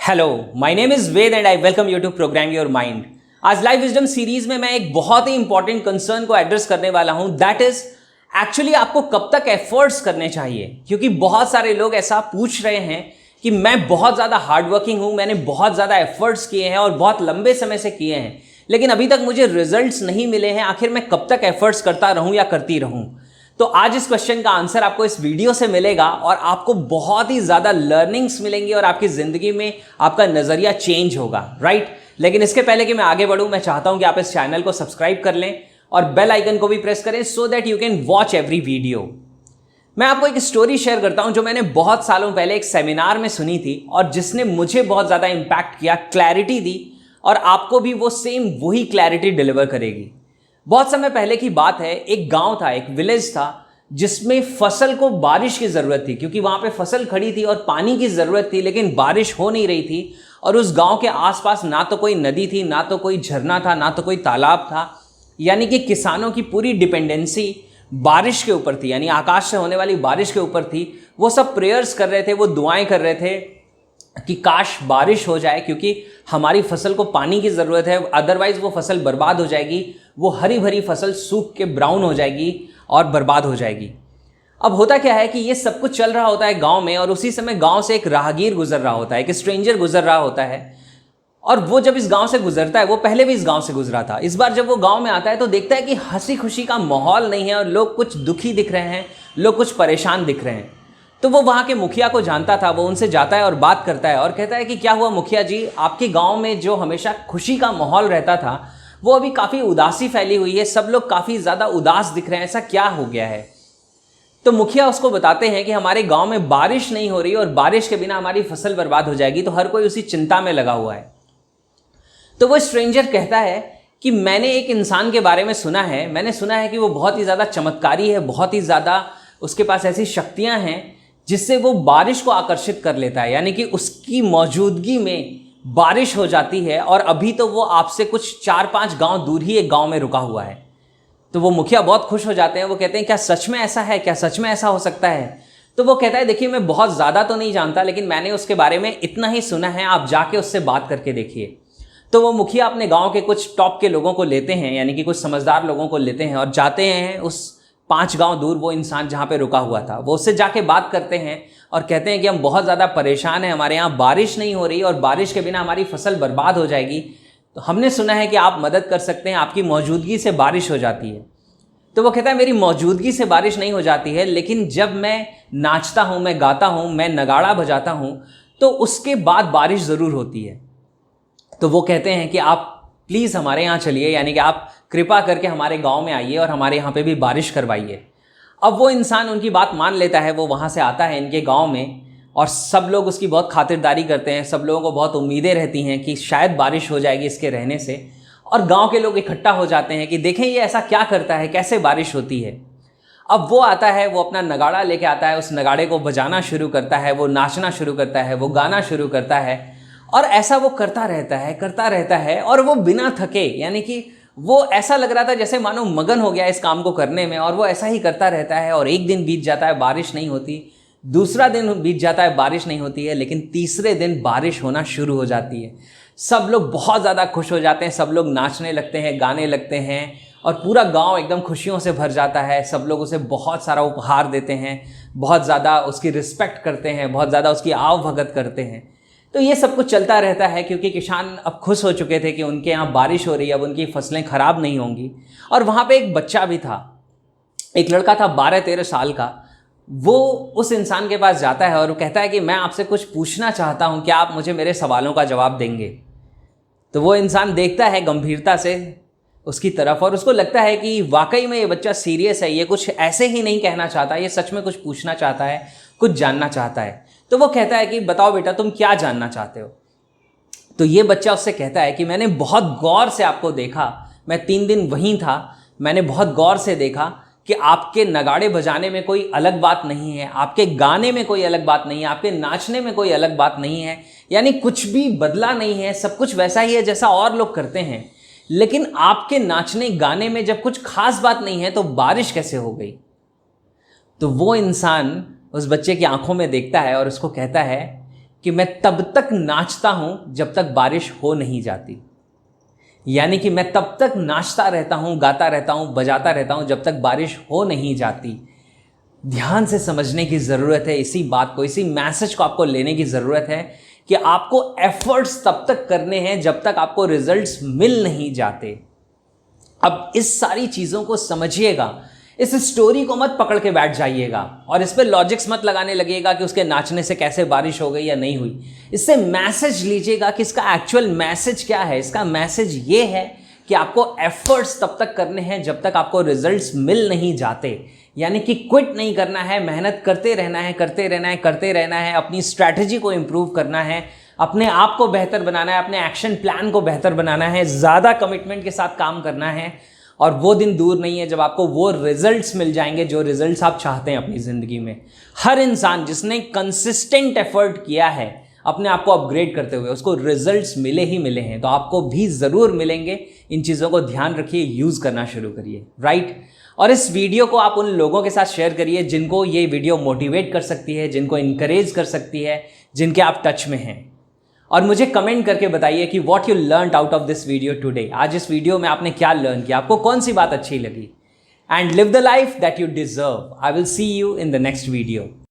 Hello, my name is Ved and I welcome you to program your mind. आज life wisdom series में मैं एक बहुत ही इंपॉर्टेंट कंसर्न को एड्रेस करने वाला हूं, दैट इज एक्चुअली आपको कब तक एफर्ट्स करने चाहिए। क्योंकि बहुत सारे लोग ऐसा पूछ रहे हैं कि मैं बहुत ज़्यादा हार्डवर्किंग हूं, मैंने बहुत ज़्यादा एफर्ट्स किए हैं और बहुत लंबे समय से किए हैं, लेकिन अभी तक मुझे रिजल्ट्स नहीं मिले हैं। आखिर मैं कब तक एफर्ट्स करता रहूं या करती रहूं? तो आज इस क्वेश्चन का आंसर आपको इस वीडियो से मिलेगा और आपको बहुत ही ज़्यादा लर्निंग्स मिलेंगी और आपकी ज़िंदगी में आपका नज़रिया चेंज होगा, राइट। लेकिन इसके पहले कि मैं आगे बढ़ूं, मैं चाहता हूं कि आप इस चैनल को सब्सक्राइब कर लें और बेल आइकन को भी प्रेस करें so that you can watch every video. मैं आपको एक स्टोरी शेयर करता हूं जो मैंने बहुत सालों पहले एक सेमिनार में सुनी थी और जिसने मुझे बहुत ज़्यादा इम्पैक्ट किया, क्लैरिटी दी, और आपको भी वो सेम वही क्लैरिटी डिलीवर करेगी। बहुत समय पहले की बात है, एक गांव था, एक विलेज था जिसमें फसल को बारिश की ज़रूरत थी, क्योंकि वहाँ पे फसल खड़ी थी और पानी की ज़रूरत थी, लेकिन बारिश हो नहीं रही थी। और उस गांव के आसपास ना तो कोई नदी थी, ना तो कोई झरना था, ना तो कोई तालाब था। यानी कि किसानों की पूरी डिपेंडेंसी बारिश के ऊपर थी, यानी आकाश से होने वाली बारिश के ऊपर थी। वो सब प्रेयर्स कर रहे थे, वो दुआएं कर रहे थे कि काश बारिश हो जाए, क्योंकि हमारी फसल को पानी की ज़रूरत है, अदरवाइज़ वो फसल बर्बाद हो जाएगी। वो हरी भरी फसल सूख के ब्राउन हो जाएगी और बर्बाद हो जाएगी। अब होता क्या है कि ये सब कुछ चल रहा होता है गांव में, और उसी समय गांव से एक राहगीर गुजर रहा होता है, एक स्ट्रेंजर गुजर रहा होता है। और वो जब इस गांव से गुजरता है, वो पहले भी इस गांव से गुजरा था, इस बार जब वो गांव में आता है तो देखता है कि हंसी खुशी का माहौल नहीं है और लोग कुछ दुखी दिख रहे हैं, लोग कुछ परेशान दिख रहे हैं। तो वो वहाँ के मुखिया को जानता था, वो उनसे जाता है और बात करता है और कहता है कि क्या हुआ मुखिया जी, आपके गाँव में जो हमेशा खुशी का माहौल रहता था वो अभी काफ़ी उदासी फैली हुई है, सब लोग काफ़ी ज़्यादा उदास दिख रहे हैं, ऐसा क्या हो गया है? तो मुखिया उसको बताते हैं कि हमारे गांव में बारिश नहीं हो रही और बारिश के बिना हमारी फसल बर्बाद हो जाएगी, तो हर कोई उसी चिंता में लगा हुआ है। तो वो स्ट्रेंजर कहता है कि मैंने एक इंसान के बारे में सुना है, मैंने सुना है कि वो बहुत ही ज़्यादा चमत्कारी है, बहुत ही ज़्यादा उसके पास ऐसी शक्तियाँ हैं जिससे वो बारिश को आकर्षित कर लेता है, यानी कि उसकी मौजूदगी में बारिश हो जाती है। और अभी तो वो आपसे कुछ 4-5 गांव दूर ही एक गांव में रुका हुआ है। तो वो मुखिया बहुत खुश हो जाते हैं, वो कहते हैं क्या सच में ऐसा है, क्या सच में ऐसा हो सकता है? तो वो कहता है देखिए, मैं बहुत ज़्यादा तो नहीं जानता, लेकिन मैंने उसके बारे में इतना ही सुना है, आप जाके उससे बात करके देखिए। तो वो मुखिया अपने गाँव के कुछ टॉप के लोगों को लेते हैं, यानी कि कुछ समझदार लोगों को लेते हैं और जाते हैं उस 5 गांव दूर वो इंसान जहाँ पे रुका हुआ था। वो उससे जाके बात करते हैं और कहते हैं कि हम बहुत ज़्यादा परेशान हैं, हमारे यहाँ बारिश नहीं हो रही और बारिश के बिना हमारी फसल बर्बाद हो जाएगी। तो हमने सुना है कि आप मदद कर सकते हैं, आपकी मौजूदगी से बारिश हो जाती है। तो वो कहता है मेरी मौजूदगी से बारिश नहीं हो जाती है, लेकिन जब मैं नाचता हूँ, मैं गाता हूँ, मैं नगाड़ा बजाता हूँ, तो उसके बाद बारिश ज़रूर होती है। तो वो कहते हैं कि आप प्लीज़ हमारे यहाँ चलिए, यानी कि आप कृपा करके हमारे गांव में आइए और हमारे यहाँ पे भी बारिश करवाइए। अब वो इंसान उनकी बात मान लेता है, वो वहाँ से आता है इनके गांव में और सब लोग उसकी बहुत खातिरदारी करते हैं। सब लोगों को बहुत उम्मीदें रहती हैं कि शायद बारिश हो जाएगी इसके रहने से, और गाँव के लोग इकट्ठा हो जाते हैं कि देखें ये ऐसा क्या करता है, कैसे बारिश होती है। अब वो आता है, वो अपना नगाड़ा लेके आता है, उस नगाड़े को बजाना शुरू करता है, वो नाचना शुरू करता है, वो गाना शुरू करता है, और ऐसा वो करता रहता है और वो बिना थके, यानी कि वो ऐसा लग रहा था जैसे मानो मगन हो गया इस काम को करने में, और वो ऐसा ही करता रहता है। और एक दिन बीत जाता है, बारिश नहीं होती, दूसरा दिन बीत जाता है, बारिश नहीं होती है, लेकिन तीसरे दिन बारिश होना शुरू हो जाती है। सब लोग बहुत ज़्यादा खुश हो जाते हैं, सब लोग नाचने लगते हैं, गाने लगते हैं और पूरा गांव एकदम खुशियों से भर जाता है। सब लोग उसे बहुत सारा उपहार देते हैं, बहुत ज़्यादा उसकी रिस्पेक्ट करते हैं, बहुत ज़्यादा उसकी आव भगत करते हैं। तो ये सब कुछ चलता रहता है क्योंकि किसान अब खुश हो चुके थे कि उनके यहाँ बारिश हो रही है, अब उनकी फसलें ख़राब नहीं होंगी। और वहाँ पे एक बच्चा भी था, एक लड़का था 12-13 साल का। वो उस इंसान के पास जाता है और वो कहता है कि मैं आपसे कुछ पूछना चाहता हूँ, क्या आप मुझे मेरे सवालों का जवाब देंगे? तो वो इंसान देखता है गंभीरता से उसकी तरफ और उसको लगता है कि वाकई में ये बच्चा सीरियस है, ये कुछ ऐसे ही नहीं कहना चाहता, ये सच में कुछ पूछना चाहता है, कुछ जानना चाहता है। तो वो कहता है कि बताओ बेटा, तुम क्या जानना चाहते हो? तो ये बच्चा उससे कहता है कि मैंने बहुत गौर से आपको देखा, मैं 3 दिन वहीं था, मैंने बहुत गौर से देखा कि आपके नगाड़े बजाने में कोई अलग बात नहीं है, आपके गाने में कोई अलग बात नहीं है, आपके नाचने में कोई अलग बात नहीं है, यानी कुछ भी बदला नहीं है, सब कुछ वैसा ही है जैसा और लोग करते हैं। लेकिन आपके नाचने गाने में जब कुछ खास बात नहीं है तो बारिश कैसे हो गई? तो वो इंसान उस बच्चे की आंखों में देखता है और उसको कहता है कि मैं तब तक नाचता हूं जब तक बारिश हो नहीं जाती। यानी कि मैं तब तक नाचता रहता हूं, गाता रहता हूं, बजाता रहता हूं जब तक बारिश हो नहीं जाती। ध्यान से समझने की ज़रूरत है इसी बात को, इसी मैसेज को आपको लेने की ज़रूरत है कि आपको एफर्ट्स तब तक करने हैं जब तक आपको रिजल्ट्स मिल नहीं जाते। अब इस सारी चीज़ों को समझिएगा, इस स्टोरी को मत पकड़ के बैठ जाइएगा और इस पे लॉजिक्स मत लगाने लगिएगा कि उसके नाचने से कैसे बारिश हो गई या नहीं हुई। इससे मैसेज लीजिएगा कि इसका एक्चुअल मैसेज क्या है। इसका मैसेज ये है कि आपको एफर्ट्स तब तक करने हैं जब तक आपको रिजल्ट्स मिल नहीं जाते। यानी कि क्विट नहीं करना है, मेहनत करते रहना है, करते रहना है, करते रहना है, अपनी स्ट्रैटेजी को इम्प्रूव करना है, अपने आप को बेहतर बनाना है, अपने एक्शन प्लान को बेहतर बनाना है, ज़्यादा कमिटमेंट के साथ काम करना है। और वो दिन दूर नहीं है जब आपको वो रिजल्ट्स मिल जाएंगे जो रिजल्ट्स आप चाहते हैं अपनी ज़िंदगी में। हर इंसान जिसने कंसिस्टेंट एफर्ट किया है अपने आप को अपग्रेड करते हुए, उसको रिजल्ट्स मिले ही मिले हैं। तो आपको भी ज़रूर मिलेंगे। इन चीज़ों को ध्यान रखिए, यूज़ करना शुरू करिए, राइट। और इस वीडियो को आप उन लोगों के साथ शेयर करिए जिनको ये वीडियो मोटिवेट कर सकती है, जिनको इनकरेज कर सकती है, जिनके आप टच में हैं। और मुझे कमेंट करके बताइए कि what you learned out of this video today. आज इस वीडियो में आपने क्या लर्न किया, आपको कौन सी बात अच्छी लगी। And live the life that you deserve. I will see you in the next video.